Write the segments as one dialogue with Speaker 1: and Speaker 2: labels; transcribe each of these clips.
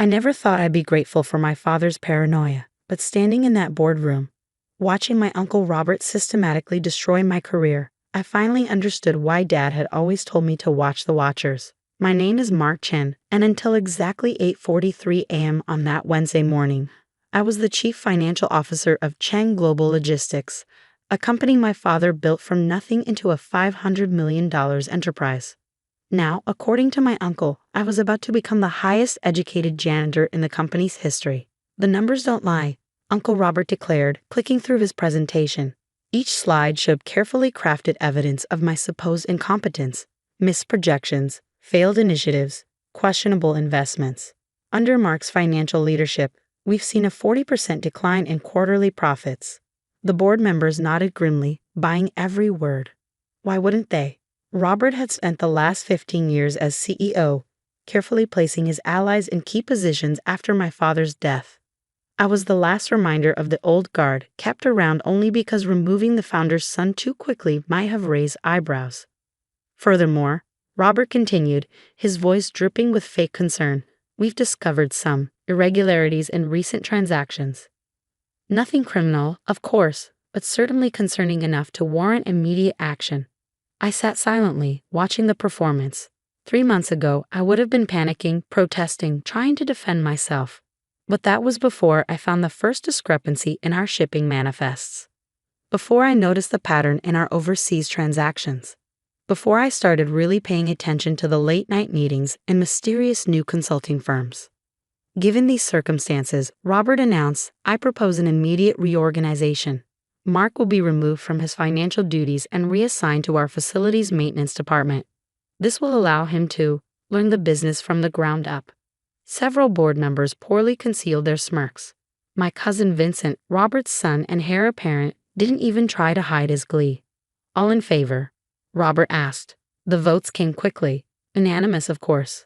Speaker 1: I never thought I'd be grateful for my father's paranoia, but standing in that boardroom, watching my Uncle Robert systematically destroy my career, I finally understood why Dad had always told me to watch the watchers. My name is Mark Chen, and until exactly 8:43 a.m. on that Wednesday morning, I was the Chief Financial Officer of Chen Global Logistics, a company my father built from nothing into a $500 million enterprise. Now, according to my uncle, I was about to become the highest educated janitor in the company's history. The numbers don't lie, Uncle Robert declared, clicking through his presentation. Each slide showed carefully crafted evidence of my supposed incompetence, missed projections, failed initiatives, questionable investments. Under Mark's financial leadership, we've seen a 40% decline in quarterly profits. The board members nodded grimly, buying every word. Why wouldn't they? Robert had spent the last 15 years as CEO, carefully placing his allies in key positions after my father's death. I was the last reminder of the old guard, kept around only because removing the founder's son too quickly might have raised eyebrows. Furthermore, Robert continued, his voice dripping with fake concern, we've discovered some irregularities in recent transactions. Nothing criminal, of course, but certainly concerning enough to warrant immediate action. I sat silently, watching the performance. 3 months ago, I would have been panicking, protesting, trying to defend myself. But that was before I found the first discrepancy in our shipping manifests. Before I noticed the pattern in our overseas transactions. Before I started really paying attention to the late-night meetings and mysterious new consulting firms. Given these circumstances, Robert announced, I propose an immediate reorganization. Mark will be removed from his financial duties and reassigned to our facilities maintenance department. This will allow him to learn the business from the ground up. Several board members poorly concealed their smirks. My cousin Vincent, Robert's son and heir apparent, didn't even try to hide his glee. All in favor? Robert asked. The votes came quickly. Unanimous, of course.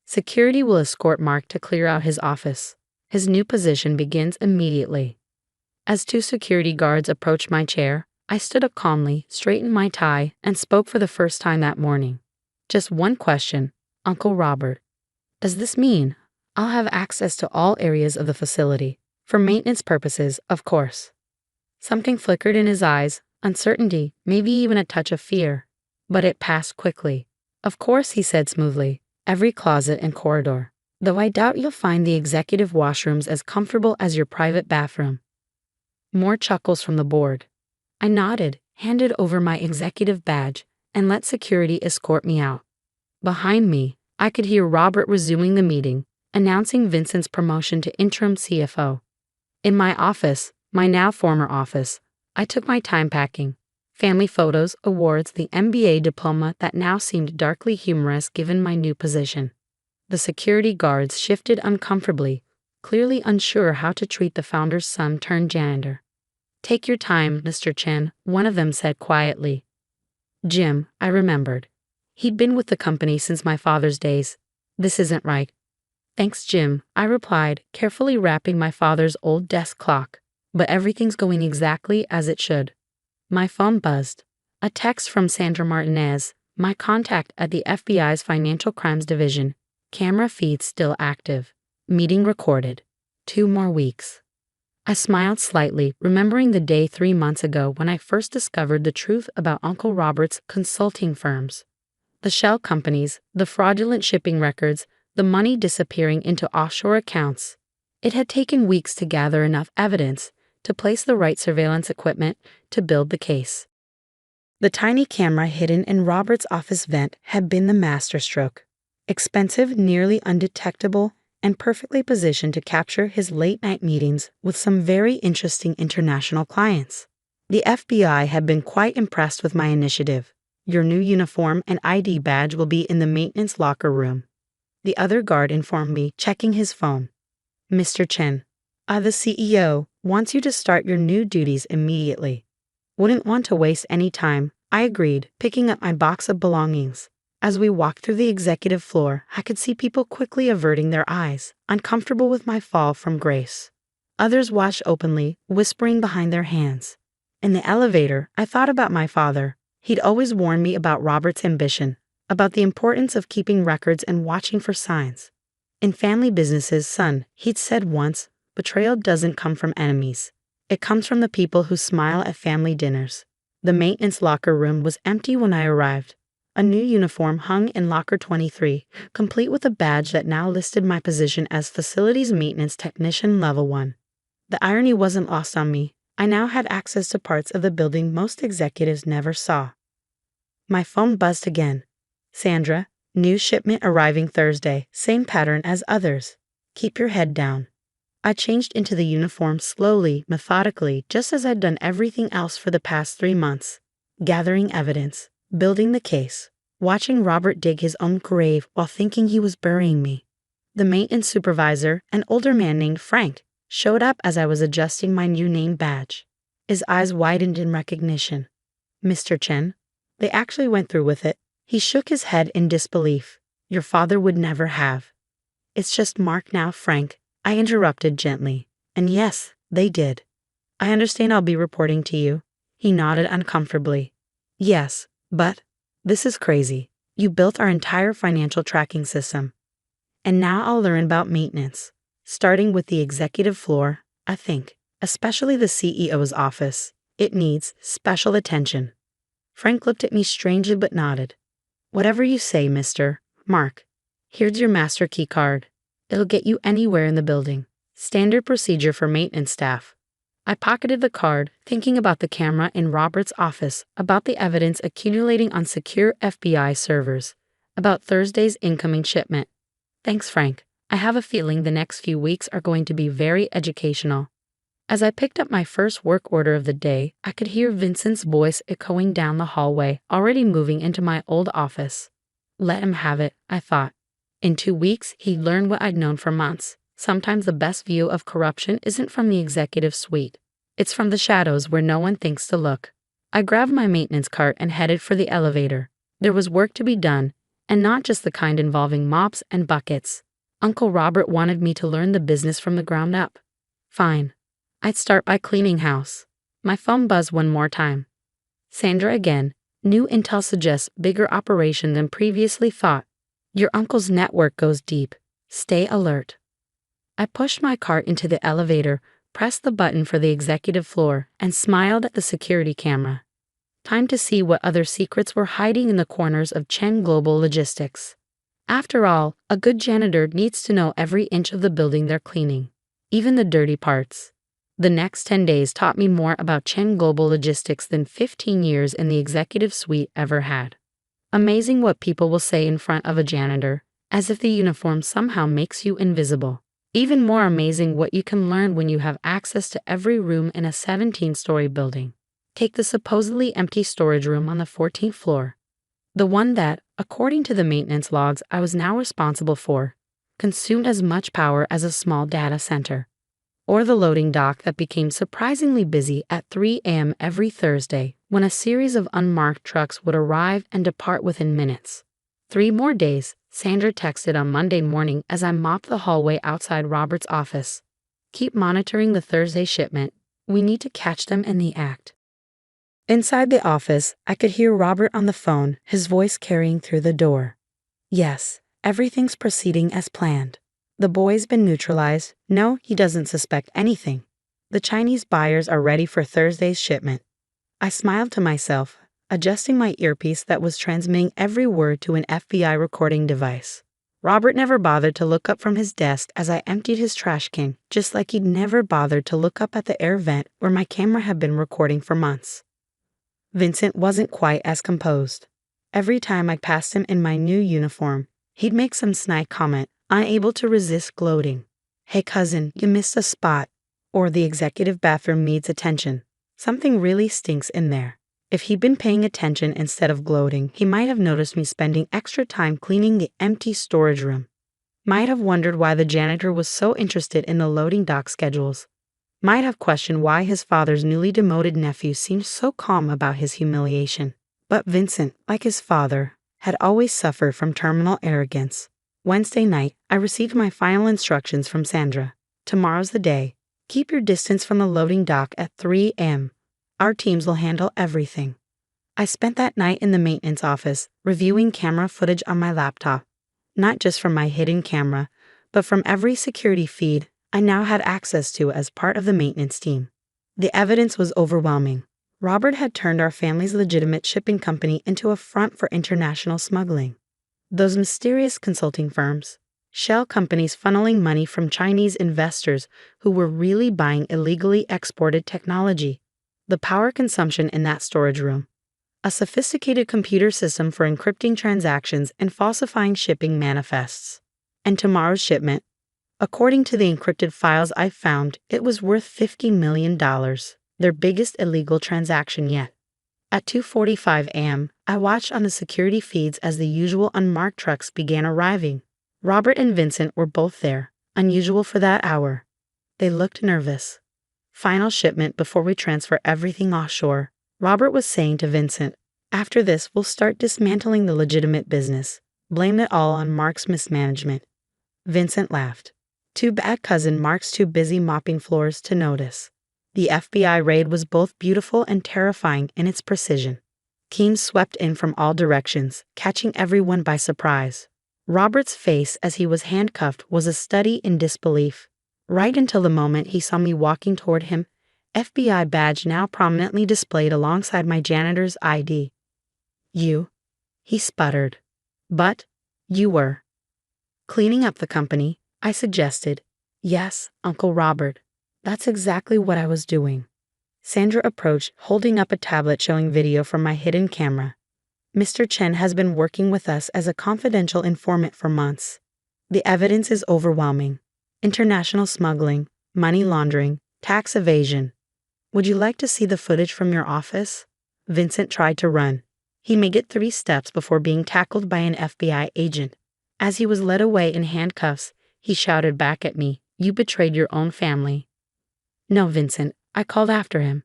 Speaker 1: Security will escort Mark to clear out his office. His new position begins immediately. As 2 security guards approached my chair, I stood up calmly, straightened my tie, and spoke for the first time that morning. Just one question, Uncle Robert. Does this mean I'll have access to all areas of the facility? For maintenance purposes, of course. Something flickered in his eyes, uncertainty, maybe even a touch of fear. But it passed quickly. Of course, he said smoothly, every closet and corridor. Though I doubt you'll find the executive washrooms as comfortable as your private bathroom. More chuckles from the board. I nodded, handed over my executive badge, and let security escort me out. Behind me, I could hear Robert resuming the meeting, announcing Vincent's promotion to interim CFO. In my office, my now former office, I took my time packing. Family photos, awards, the MBA diploma that now seemed darkly humorous given my new position. The security guards shifted uncomfortably, clearly unsure how to treat the founder's son turned janitor. Take your time, Mr. Chen, one of them said quietly. Jim, I remembered. He'd been with the company since my father's days. This isn't right. Thanks, Jim, I replied, carefully wrapping my father's old desk clock. But everything's going exactly as it should. My phone buzzed. A text from Sandra Martinez, my contact at the FBI's Financial Crimes Division. Camera feed still active. Meeting recorded. 2 more weeks. I smiled slightly, remembering the day 3 months ago when I first discovered the truth about Uncle Robert's consulting firms. The shell companies, the fraudulent shipping records, the money disappearing into offshore accounts. It had taken weeks to gather enough evidence to place the right surveillance equipment to build the case. The tiny camera hidden in Robert's office vent had been the masterstroke. Expensive, nearly undetectable, and perfectly positioned to capture his late-night meetings with some very interesting international clients. The FBI had been quite impressed with my initiative. Your new uniform and ID badge will be in the maintenance locker room. The other guard informed me, checking his phone. Mr. Chen, the CEO wants you to start your new duties immediately. Wouldn't want to waste any time, I agreed, picking up my box of belongings. As we walked through the executive floor, I could see people quickly averting their eyes, uncomfortable with my fall from grace. Others watched openly, whispering behind their hands. In the elevator, I thought about my father. He'd always warned me about Robert's ambition, about the importance of keeping records and watching for signs. In family businesses, son, he'd said once, betrayal doesn't come from enemies. It comes from the people who smile at family dinners. The maintenance locker room was empty when I arrived. A new uniform hung in locker 23, complete with a badge that now listed my position as Facilities Maintenance Technician Level 1. The irony wasn't lost on me. I now had access to parts of the building most executives never saw. My phone buzzed again. Sandra, new shipment arriving Thursday, same pattern as others. Keep your head down. I changed into the uniform slowly, methodically, just as I'd done everything else for the past 3 months. Gathering evidence, building the case, watching Robert dig his own grave while thinking he was burying me. The maintenance supervisor, an older man named Frank, showed up as I was adjusting my new name badge. His eyes widened in recognition. Mr. Chen? They actually went through with it. He shook his head in disbelief. Your father would never have. It's just Mark now, Frank, I interrupted gently. And yes, they did. I understand I'll be reporting to you. He nodded uncomfortably. Yes, but this is crazy. You built our entire financial tracking system. And now I'll learn about maintenance. Starting with the executive floor, I think, especially the CEO's office. It needs special attention. Frank looked at me strangely but nodded. Whatever you say, Mr. Mark. Here's your master key card. It'll get you anywhere in the building. Standard procedure for maintenance staff. I pocketed the card, thinking about the camera in Robert's office, about the evidence accumulating on secure FBI servers, about Thursday's incoming shipment. Thanks, Frank. I have a feeling the next few weeks are going to be very educational. As I picked up my first work order of the day, I could hear Vincent's voice echoing down the hallway, already moving into my old office. Let him have it, I thought. In 2 weeks, he'd learn what I'd known for months. Sometimes the best view of corruption isn't from the executive suite. It's from the shadows where no one thinks to look. I grabbed my maintenance cart and headed for the elevator. There was work to be done, and not just the kind involving mops and buckets. Uncle Robert wanted me to learn the business from the ground up. Fine. I'd start by cleaning house. My phone buzzed one more time. Sandra again. New intel suggests bigger operation than previously thought. Your uncle's network goes deep. Stay alert. I pushed my cart into the elevator, pressed the button for the executive floor, and smiled at the security camera. Time to see what other secrets were hiding in the corners of Chen Global Logistics. After all, a good janitor needs to know every inch of the building they're cleaning, even the dirty parts. The next 10 days taught me more about Chen Global Logistics than 15 years in the executive suite ever had. Amazing what people will say in front of a janitor, as if the uniform somehow makes you invisible. Even more amazing what you can learn when you have access to every room in a 17-story building. Take the supposedly empty storage room on the 14th floor. The one that, according to the maintenance logs I was now responsible for, consumed as much power as a small data center. Or the loading dock that became surprisingly busy at 3 a.m. every Thursday when a series of unmarked trucks would arrive and depart within minutes. 3 more days, Sandra texted on Monday morning as I mopped the hallway outside Robert's office. Keep monitoring the Thursday shipment. We need to catch them in the act. Inside the office, I could hear Robert on the phone, his voice carrying through the door. Yes, everything's proceeding as planned. The boy's been neutralized. No, he doesn't suspect anything. The Chinese buyers are ready for Thursday's shipment. I smiled to myself, adjusting my earpiece that was transmitting every word to an FBI recording device. Robert never bothered to look up from his desk as I emptied his trash can, just like he'd never bothered to look up at the air vent where my camera had been recording for months. Vincent wasn't quite as composed. Every time I passed him in my new uniform, he'd make some snide comment, unable to resist gloating. Hey cousin, you missed a spot. Or the executive bathroom needs attention. Something really stinks in there. If he'd been paying attention instead of gloating, he might have noticed me spending extra time cleaning the empty storage room. Might have wondered why the janitor was so interested in the loading dock schedules. Might have questioned why his father's newly demoted nephew seemed so calm about his humiliation. But Vincent, like his father, had always suffered from terminal arrogance. Wednesday night, I received my final instructions from Sandra. Tomorrow's the day. Keep your distance from the loading dock at 3 a.m. Our teams will handle everything. I spent that night in the maintenance office, reviewing camera footage on my laptop. Not just from my hidden camera, but from every security feed I now had access to as part of the maintenance team. The evidence was overwhelming. Robert had turned our family's legitimate shipping company into a front for international smuggling. Those mysterious consulting firms, shell companies funneling money from Chinese investors who were really buying illegally exported technology. The power consumption in that storage room. A sophisticated computer system for encrypting transactions and falsifying shipping manifests. And tomorrow's shipment. According to the encrypted files I found, it was worth $50 million, their biggest illegal transaction yet. At 2:45 a.m., I watched on the security feeds as the usual unmarked trucks began arriving. Robert and Vincent were both there, unusual for that hour. They looked nervous. Final shipment before we transfer everything offshore, Robert was saying to Vincent. After this, we'll start dismantling the legitimate business. Blame it all on Mark's mismanagement. Vincent laughed. Too bad cousin Mark's too busy mopping floors to notice. The FBI raid was both beautiful and terrifying in its precision. Teams swept in from all directions, catching everyone by surprise. Robert's face as he was handcuffed was a study in disbelief. Right until the moment he saw me walking toward him, FBI badge now prominently displayed alongside my janitor's ID. You? He sputtered. But, you were. Cleaning up the company, I suggested. Yes, Uncle Robert. That's exactly what I was doing. Sandra approached, holding up a tablet showing video from my hidden camera. Mr. Chen has been working with us as a confidential informant for months. The evidence is overwhelming. International smuggling, money laundering, tax evasion. Would you like to see the footage from your office? Vincent tried to run. He made it 3 steps before being tackled by an FBI agent. As he was led away in handcuffs, he shouted back at me, "You betrayed your own family." No, Vincent, I called after him.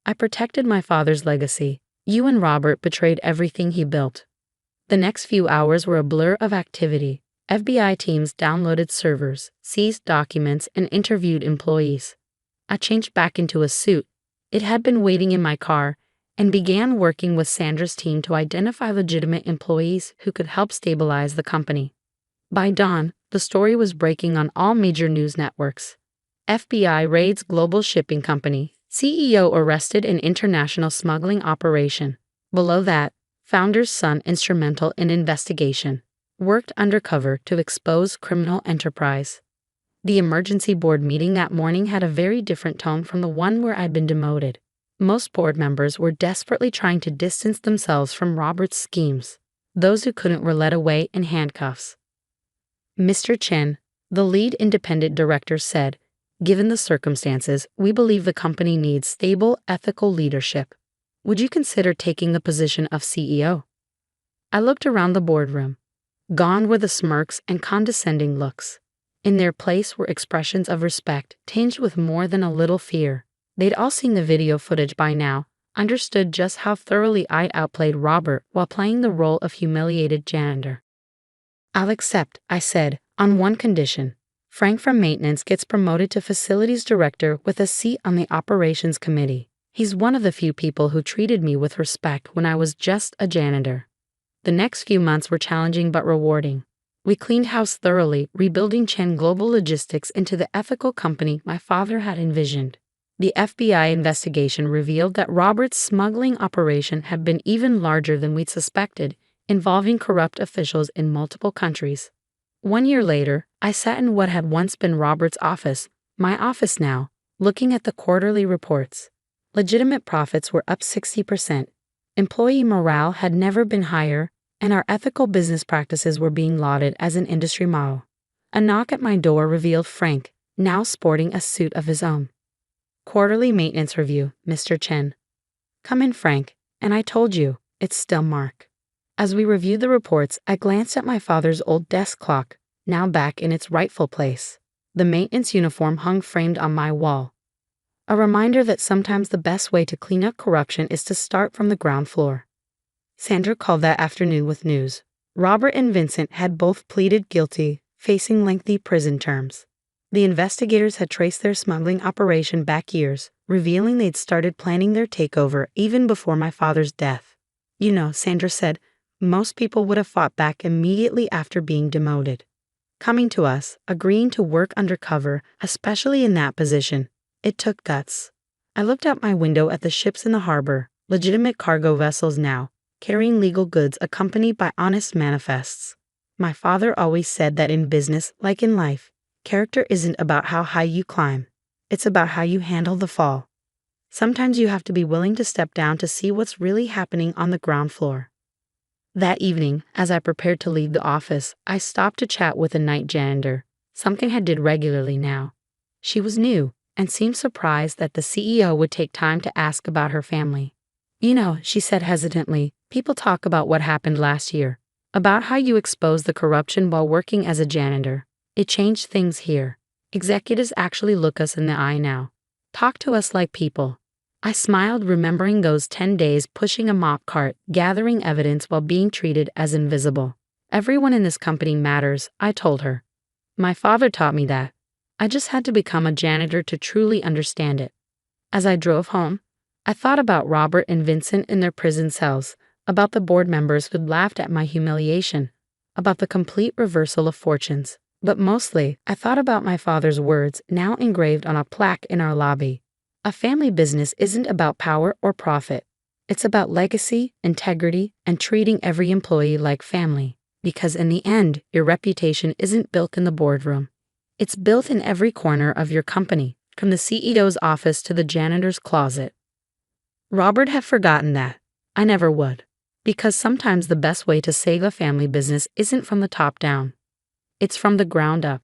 Speaker 1: I protected my father's legacy. You and Robert betrayed everything he built. The next few hours were a blur of activity. FBI teams downloaded servers, seized documents, and interviewed employees. I changed back into a suit. It had been waiting in my car, and began working with Sandra's team to identify legitimate employees who could help stabilize the company. By dawn, the story was breaking on all major news networks. FBI raids global shipping company. CEO arrested in international smuggling operation. Below that, founder's son instrumental in investigation. Worked undercover to expose criminal enterprise. The emergency board meeting that morning had a very different tone from the one where I'd been demoted. Most board members were desperately trying to distance themselves from Robert's schemes. Those who couldn't were led away in handcuffs. Mr. Chen, the lead independent director, said, "Given the circumstances, we believe the company needs stable, ethical leadership. Would you consider taking the position of CEO?" I looked around the boardroom. Gone were the smirks and condescending looks. In their place were expressions of respect, tinged with more than a little fear. They'd all seen the video footage by now, understood just how thoroughly I outplayed Robert while playing the role of humiliated janitor. "I'll accept," I said, "on one condition. Frank from maintenance gets promoted to facilities director with a seat on the operations committee. He's one of the few people who treated me with respect when I was just a janitor." The next few months were challenging but rewarding. We cleaned house thoroughly, rebuilding Chen Global Logistics into the ethical company my father had envisioned. The FBI investigation revealed that Robert's smuggling operation had been even larger than we'd suspected, involving corrupt officials in multiple countries. 1 year later, I sat in what had once been Robert's office, my office now, looking at the quarterly reports. Legitimate profits were up 60%. Employee morale had never been higher, and our ethical business practices were being lauded as an industry model. A knock at my door revealed Frank, now sporting a suit of his own. "Quarterly maintenance review, Mr. Chen." "Come in, Frank, and I told you, it's still Mark." As we reviewed the reports, I glanced at my father's old desk clock, now back in its rightful place. The maintenance uniform hung framed on my wall. A reminder that sometimes the best way to clean up corruption is to start from the ground floor. Sandra called that afternoon with news. Robert and Vincent had both pleaded guilty, facing lengthy prison terms. The investigators had traced their smuggling operation back years, revealing they'd started planning their takeover even before my father's death. "You know," Sandra said, "most people would have fought back immediately after being demoted. coming to us, agreeing to work undercover, especially in that position. It took guts. I looked out my window at the ships in the harbor, legitimate cargo vessels now, carrying legal goods accompanied by honest manifests. My father always said that in business, like in life, character isn't about how high you climb. It's about how you handle the fall. Sometimes you have to be willing to step down to see what's really happening on the ground floor. That evening, as I prepared to leave the office, I stopped to chat with a night janitor, something I did regularly now. She was new and seemed surprised that the CEO would take time to ask about her family. You know, she said hesitantly, people talk about what happened last year, about how you exposed the corruption while working as a janitor. It changed things here. Executives actually look us in the eye now. Talk to us like people. I smiled, remembering those 10 days pushing a mop cart, gathering evidence while being treated as invisible. Everyone in this company matters, I told her. My father taught me that. I just had to become a janitor to truly understand it. As I drove home, I thought about Robert and Vincent in their prison cells, about the board members who'd laughed at my humiliation, about the complete reversal of fortunes. But mostly, I thought about my father's words now engraved on a plaque in our lobby. A family business isn't about power or profit. It's about legacy, integrity, and treating every employee like family. Because in the end, your reputation isn't built in the boardroom. It's built in every corner of your company, from the CEO's office to the janitor's closet. Robert had forgotten that. I never would. Because sometimes the best way to save a family business isn't from the top down. It's from the ground up.